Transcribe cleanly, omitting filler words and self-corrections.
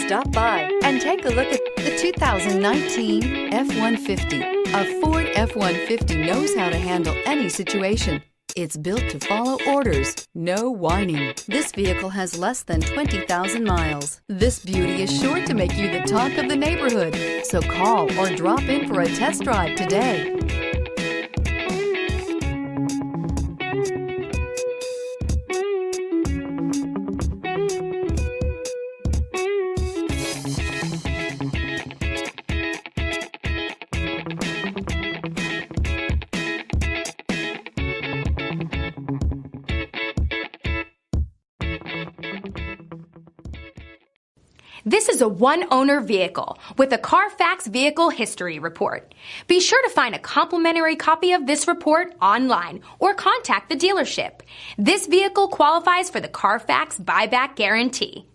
Stop by and take a look at the 2019 F-150. A Ford F-150 knows how to handle any situation. It's built to follow orders, no whining. This vehicle has less than 20,000 miles. This beauty is sure to make you the talk of the neighborhood. So call or drop in for a test drive today. This is a one-owner vehicle with a Carfax Vehicle History Report. Be sure to find a complimentary copy of this report online or contact the dealership. This vehicle qualifies for the Carfax Buyback Guarantee.